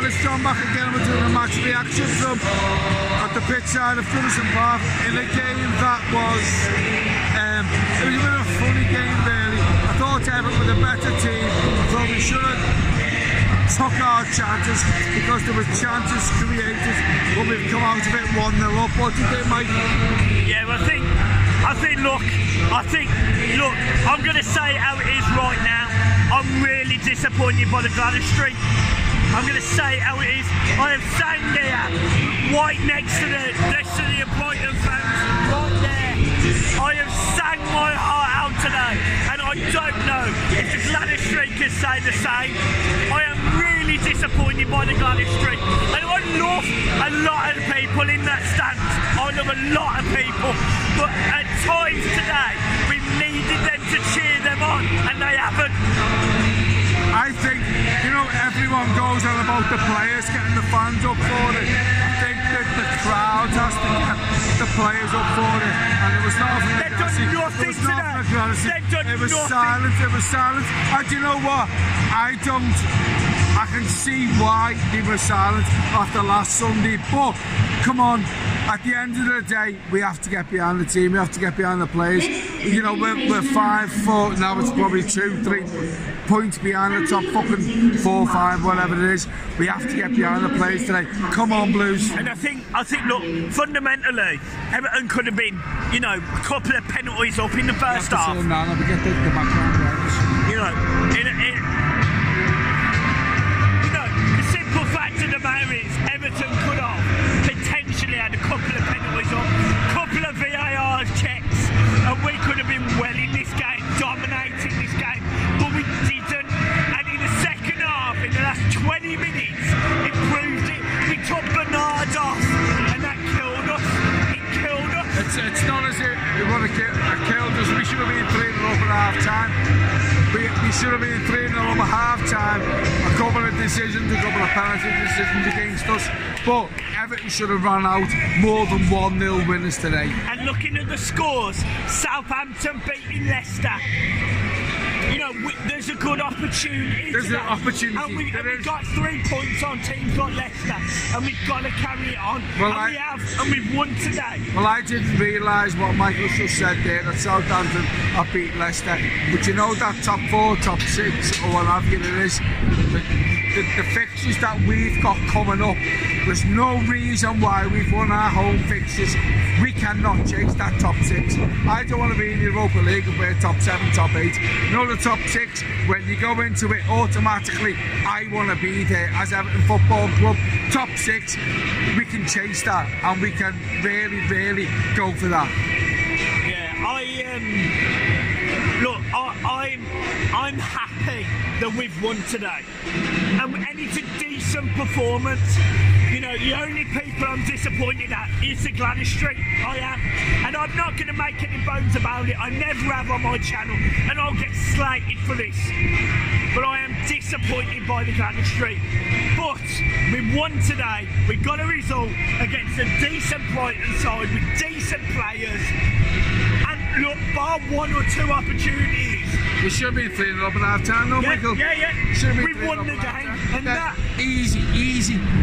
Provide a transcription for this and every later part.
It's John back again. We're doing a match reaction from at the pitch side of Goodison Park in a game that was it was a bit of a funny game really. I thought Everton were the better team. I thought we should have took our chances because there were chances created, but we've come out of it 1-0 up. What do you think, Mike? Yeah, well, I think, look, I'm going to say how it is right now. I'm really disappointed by the Gladys Street. I'm going to say how it is. I have sang there, right next to the Brighton fans, right there. I have sang my heart out today, and I don't know if the Gladys Street can say the same. I am really disappointed by the Gladys Street, and I love a lot of the people in that stand. I love a lot of people, but at times today we needed them to cheer them on, and they haven't. I think, everyone goes on about the players getting the fans up for it. I think that the crowd has to get the players up for it, and it was not for It was silent. And you know what? I can see why they were silent after last Sunday, but come on, at the end of the day, we have to get behind the team, we have to get behind the players. We're 5-4, now it's probably 2-3 points behind the top fucking 4-5, whatever it is. We have to get behind the players today. Come on, Blues. And I think, look, fundamentally, Everton could have been, a couple of penalties up in the first half. The simple fact of the matter is, Everton could have potentially had a couple of penalties up, couple of VAR checks, and we could have been well in this game, dominating this game, but we didn't. And in the second half, in the last 20 minutes, it proved it. We took Bernard off, and that killed us. It killed us. It's not as if we want to kill us. We should have been 3-0 up at half time. We should have been 3-0 up at half time. A couple of decisions, a couple of penalty decisions against us. But Everton should have run out more than 1-0 winners today. And looking at the scores, Southampton beating Leicester. There's a good opportunity. There's an opportunity. And we've got 3 points on teams like Leicester, and we've got to carry it on. And we've won today. Well, I didn't realise what Michael just said there, that Southampton have beat Leicester. But that top 4, top 6, or what have you, it is. The fixtures that we've got coming up, there's no reason why we've won our home fixtures. We cannot chase that top 6. I don't want to be in the Europa League and we're top 7, top 8. The top 6, when you go into it, automatically, I want to be there as Everton Football Club. Top 6, we can chase that, and we can really, really go for that. Yeah, I'm happy that we've won today, and it's a decent performance. The only people I'm disappointed at is the Gladys Street. I am, and I'm not going to make any bones about it. I never have on my channel, and I'll get slated for this. But I am disappointed by the Gladys Street. But we won today. We got a result against a decent Brighton side with decent players. And look, bar 1 or 2 opportunities. We should have been 3-0 up at half time, though, Michael. Yeah. We've won the game, and that easy.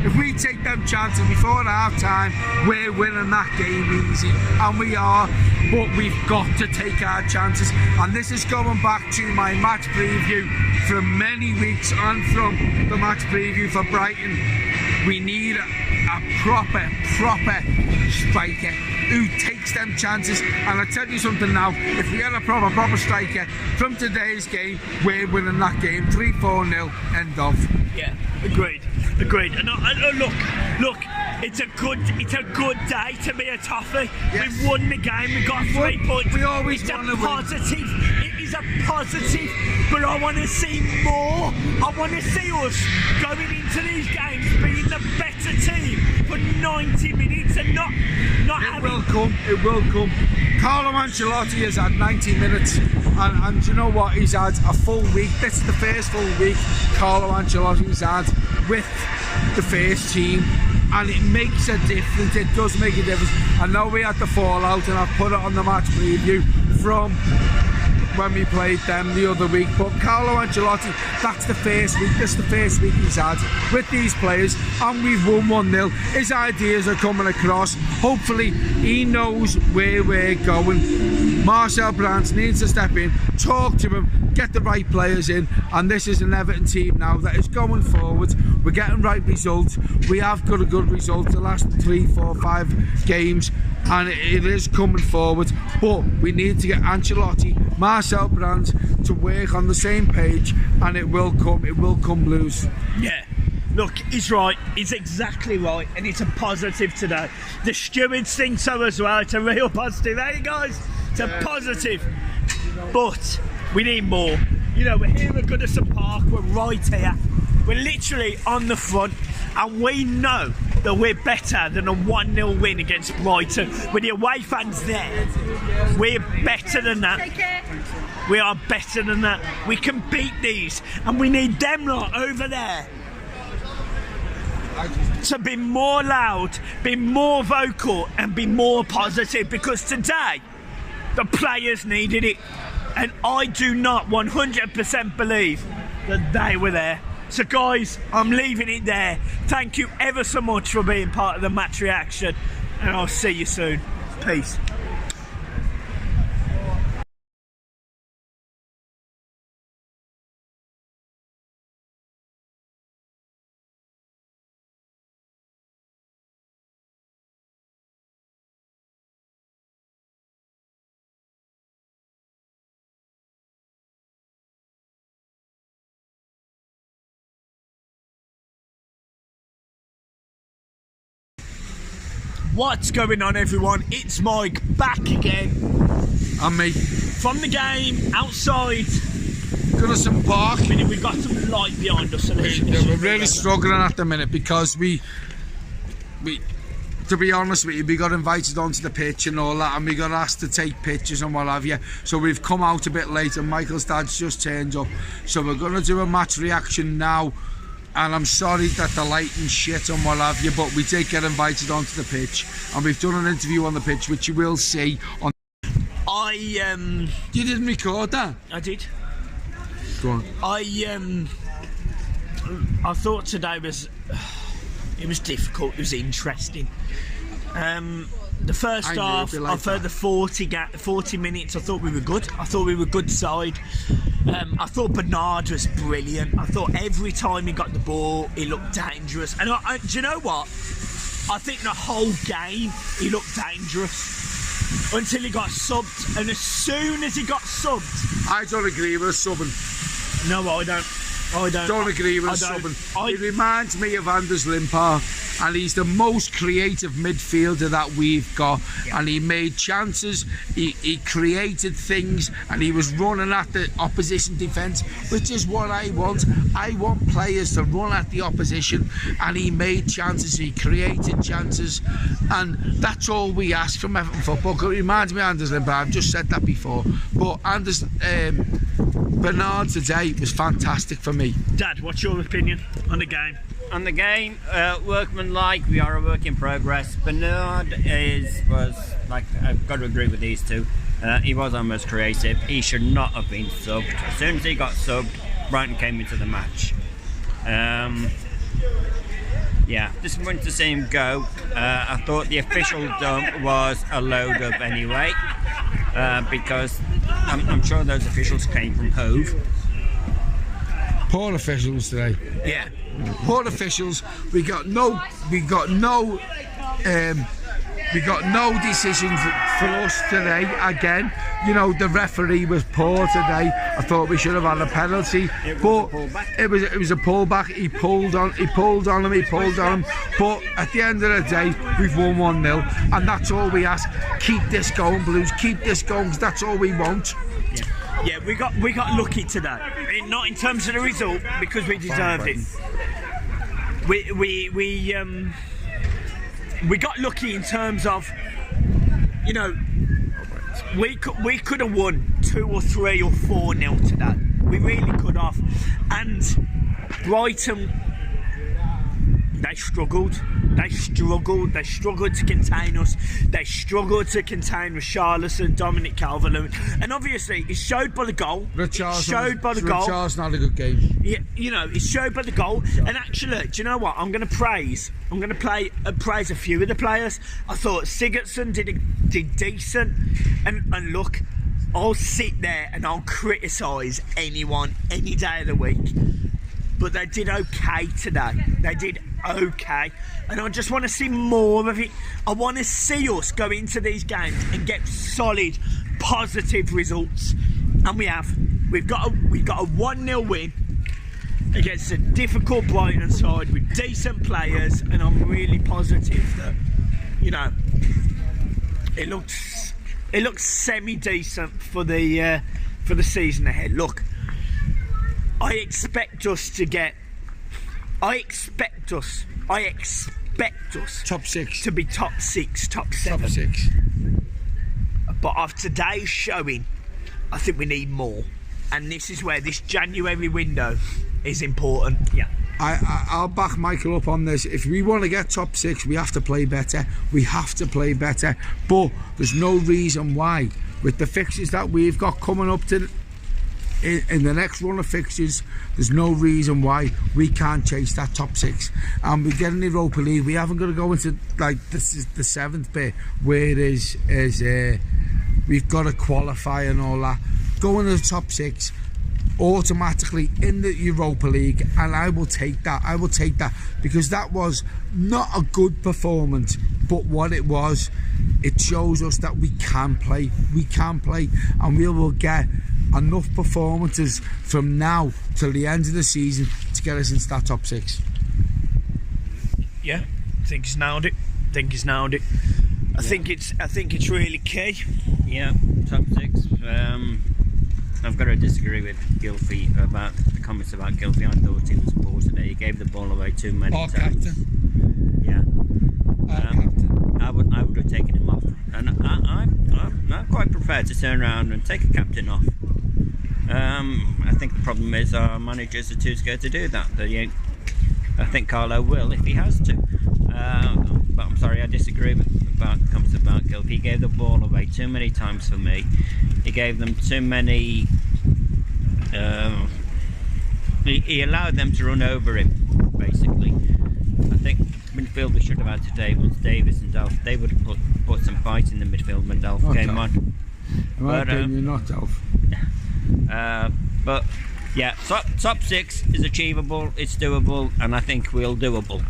If we take them chances before half time, we're winning that game easy, and we are. But we've got to take our chances, and this is going back to my match preview from many weeks on, from the match preview for Brighton. We need a proper striker who takes them chances, and I'll tell you something now, if we had a proper striker from today's game, we're winning that game 3-4-0, end of. Yeah, agreed. And look, it's a good day to be a toffee. Yes. We've won the game, we got 3 points. We always want to win. It is a positive, but I want to see more. I want to see us going into these games being the better team for 90 minutes and not having... It will come. Carlo Ancelotti has had 90 minutes, and you know what? He's had a full week. This is the first full week Carlo Ancelotti's had with the first team, and it makes a difference. It does make a difference. I know we had the fallout, and I've put it on the match preview from when we played them the other week. But Carlo Ancelotti, that's the first week. This is the first week he's had with these players, and we've won 1-0. His ideas are coming across. Hopefully, he knows where we're going. Marcel Brands needs to step in, talk to him, get the right players in, and this is an Everton team now that is going forward. We're getting right results. We have got a good result the last 3, 4, 5 games, and it is coming forward. But we need to get Ancelotti, Marcel Brands to work on the same page, and it will come. It will come, Blues. Yeah. Look, he's right. He's exactly right, and it's a positive today. The stewards think so as well. It's a real positive, hey guys? It's a positive. But we need more. You know, we're here at Goodison Park. We're right here. We're literally on the front, and we know that we're better than a 1-0 win against Brighton. With the away fans there, we're better than that. We are better than that. We can beat these, and we need them lot over there to be more loud, be more vocal, and be more positive, because today the players needed it, and I do not 100% believe that they were there. So guys, I'm leaving it there. Thank you ever so much for being part of the match reaction, and I'll see you soon. Peace. What's going on, everyone? It's Mike back again. And me. From the game outside Goodison Park. I mean, we've got some light behind us. We're really struggling at the minute because we, to be honest with you, we got invited onto the pitch and all that, and we got asked to take pictures and what have you. So we've come out a bit late, and Michael's dad's just turned up. So we're going to do a match reaction now. And I'm sorry that the lighting shit and what have you, but we did get invited onto the pitch, and we've done an interview on the pitch, which you will see on. You didn't record that? I did. Go on. I thought today was difficult. It was interesting. The first half, I've heard the 40 minutes. I thought we were good. I thought we were good side. I thought Bernard was brilliant. I thought every time he got the ball, he looked dangerous. And do you know what? I think the whole game, he looked dangerous until he got subbed. And as soon as he got subbed... I don't agree with subbing. No, I don't. Don't agree with subbing. He reminds me of Anders Limpar, and he's the most creative midfielder that we've got. Yeah. And he made chances, he created things, and he was running at the opposition defence, which is what I want. I want players to run at the opposition, and he made chances, he created chances, and that's all we ask from Everton football. It reminds me of Anders Limpar, I've just said that before, but Bernard today was fantastic for me. Dad, what's your opinion on the game? On the game, workmanlike, we are a work in progress. Bernard was like, I've got to agree with these two. He was our most creative. He should not have been subbed. As soon as he got subbed, Brighton came into the match. Yeah, disappointed to see him go. I thought the official dump was a load up anyway, because I'm sure those officials came from Hove. Poor officials today. Yeah. Poor officials. We got no decision for us today. Again, you know, the referee was poor today. I thought we should have had a penalty, but it was a pullback. He pulled on him. But at the end of the day, we've won 1-0, and that's all we ask. Keep this going, Blues. Keep this going, because that's all we want. Yeah, we got lucky today. Not in terms of the result, because we deserved it. We got lucky in terms of, you know, we could have won 2 or 3 or 4-0 today. We really could have. And Brighton they struggled. They struggled to contain us. They struggled to contain Richarlison, Dominic Calvert-Lewin, and obviously it showed by the goal. Richarlison had a good game. Yeah, you know, it showed by the goal. And actually, do you know what? I'm going to praise a few of the players. I thought Sigurdsson did decent, and look, I'll sit there and I'll criticise anyone any day of the week, but they did okay today. They did okay, and I just want to see more of it. I want to see us go into these games and get solid, positive results, and we have. We've got a 1-0 win against a difficult Brighton side with decent players, and I'm really positive that, you know, it looks semi-decent for the season ahead. Look, I expect us Top 6. to be top 6, top 7. Top 6. But of today's showing, I think we need more, and this is where this January window is important. Yeah. I'll back Michael up on this. If we want to get top 6, we have to play better. But there's no reason why, with the fixtures that we've got coming up to in the next run of fixtures, there's no reason why we can't chase that top 6. And we get in the Europa League, we haven't got to go into, like, this is the 7th bit where it is we've got to qualify and all that. Go into the top 6 automatically in the Europa League, and I will take that because that was not a good performance, but what it was, it shows us that we can play, and we will get enough performances from now till the end of the season to get us into that top 6. Yeah, I think he's nailed it. I think it's really key. Yeah, top 6. I've got to disagree with Gylfi about the comments about Gylfi. I thought he was poor today. He gave the ball away too many times. Captain. Yeah. Captain. I would have taken him off, and I'm quite prepared to turn around and take a captain off. I think the problem is our managers are too scared to do that. I think Carlo will if he has to. But I'm sorry, I disagree with the comments about Gylfi. He gave the ball away too many times for me. He gave them too many. He allowed them to run over him, basically. I think midfield we should have had today was Davis and Delph. They would have put some fight in the midfield when Delph came on. In my opinion, not Delph. But yeah, top 6 is achievable, it's doable, and I think we'll doable.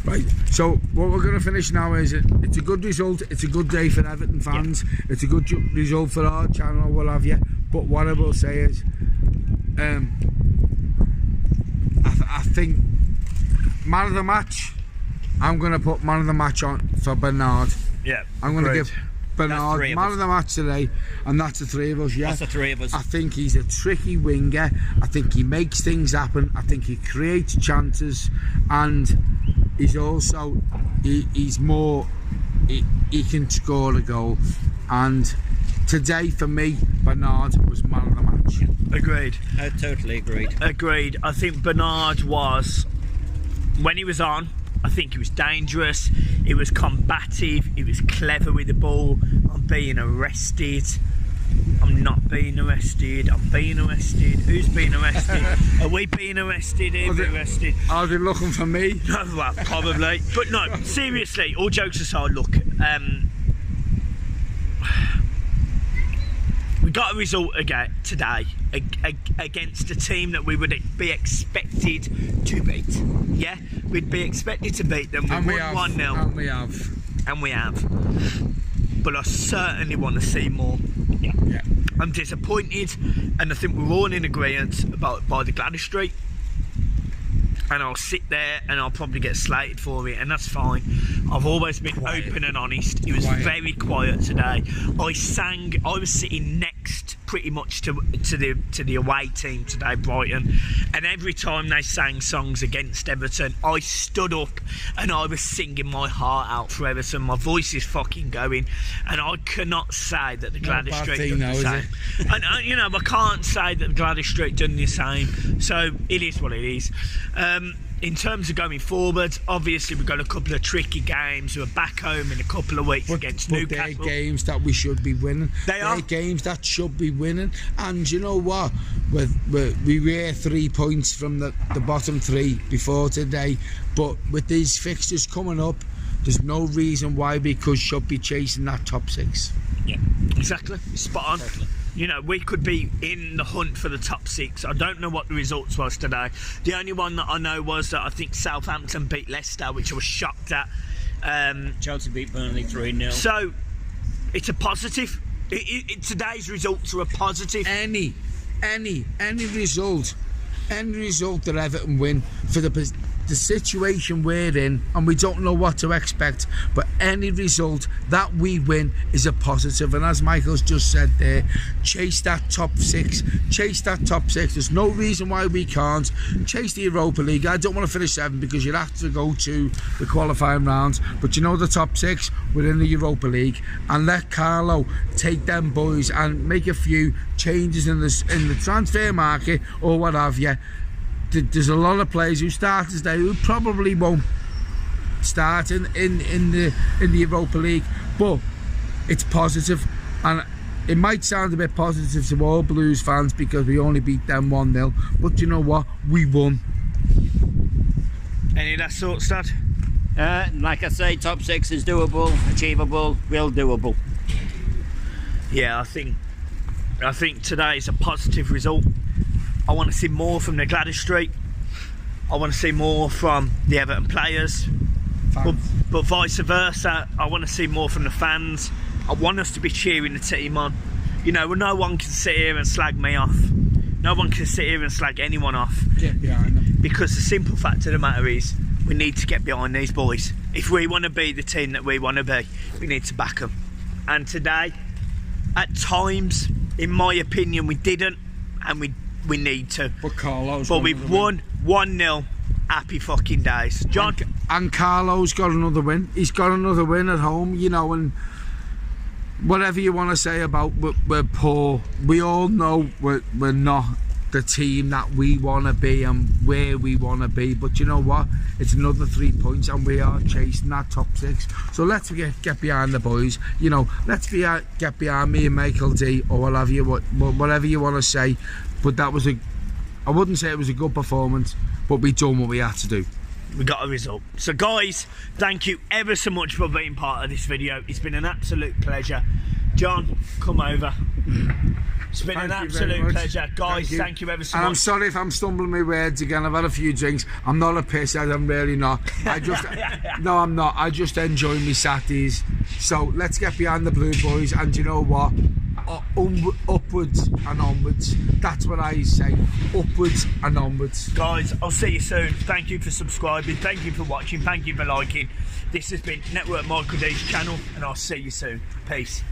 Right, so what we're going to finish now is it's a good result, it's a good day for Everton fans, it's a good result for our channel, what have you, but what I will say is I think man of the match, I'm going to put man of the match on for Bernard. Yeah, I'm going to give Bernard man of the match today, and that's the 3 of us. Yeah, that's the 3 of us. I think he's a tricky winger. I think he makes things happen. I think he creates chances, and he's also he's more he can score a goal. And today for me, Bernard was man of the match. Agreed. I totally agreed. I think Bernard was, when he was on, I think he was dangerous, he was combative, he was clever with the ball. I'm being arrested. I'm not being arrested. I'm being arrested. Who's being arrested? Are we being arrested? Are we arrested? Are they looking for me? No, well, probably. But no, seriously, all jokes aside, look, we got a result again today against a team that we would be expected to beat. Yeah, we'd be expected to beat them. We won 1-0. And we have. But I certainly want to see more. Yeah. I'm disappointed, and I think we're all in agreement by the Gladys Street. And I'll sit there and I'll probably get slated for it, and that's fine. I've always been open and honest. It was very quiet today. I was sitting next pretty much to the away team today, Brighton, and every time they sang songs against Everton, I stood up and I was singing my heart out for Everton. My voice is fucking going, and I cannot say that the Gladys Street done the same. And I can't say that the Gladys Street done the same. So it is what it is. in terms of going forward, obviously we've got a couple of tricky games. We're back home in a couple of weeks against Newcastle. They're games that we should be winning. They're games that should be winning. And you know what? We were 3 points from the bottom three before today. But with these fixtures coming up, there's no reason why we should be chasing that top 6. Yeah, exactly. Spot on. Exactly. You know, we could be in the hunt for the top 6. I don't know what the results was today. The only one that I know was that I think Southampton beat Leicester, which I was shocked at. Chelsea beat Burnley 3-0. So, it's a positive. Today's results are a positive. Any result that Everton win for the situation we're in, and we don't know what to expect, but any result that we win is a positive. And as Michael's just said there, chase that top 6. There's no reason why we can't chase the Europa League. I don't want to finish 7 because you'd have to go to the qualifying rounds, but you know, the top 6, we're in the Europa League, and let Carlo take them boys and make a few changes in the transfer market or what have you. There's a lot of players who started today who probably won't start in the Europa League, but it's positive, and it might sound a bit positive to all Blues fans because we only beat them 1-0, but you know what, we won. Any of that sort, Stad? Like I say, top 6 is doable, achievable, real doable. Yeah, I think today is a positive result. I want to see more from the Gladys Street. I want to see more from the Everton players, but vice versa. I want to see more from the fans. I want us to be cheering the team on. You know, no one can sit here and slag me off. No one can sit here and slag anyone off. Get behind them. Because the simple fact of the matter is, we need to get behind these boys. If we want to be the team that we want to be, we need to back them. And today, at times, in my opinion, we didn't, and we need to. But we've won 1-0. Happy fucking days, John. And Carlo's got another win. He's got another win at home, you know, and whatever you want to say about we're poor, we all know we're not the team that we want to be and where we want to be, but you know what, it's another 3 points and we are chasing that top 6. So let's get behind the boys, you know, let's get behind me and Michael D, or whatever you want to say. But that was I wouldn't say it was a good performance, but we done what we had to do. We got a result. So guys, thank you ever so much for being part of this video. It's been an absolute pleasure. John, come over. It's been an absolute pleasure. Guys, thank you ever so much. I'm sorry if I'm stumbling my words again. I've had a few drinks. I'm not a pisshead, I'm really not. No, I'm not. I just enjoy me Saturdays. So let's get behind the Blue Boys, and you know what? Upwards and onwards. That's what I say. Upwards and onwards. Guys, I'll see you soon. Thank you for subscribing. Thank you for watching. Thank you for liking. This has been Network Michael D's channel, and I'll see you soon. Peace.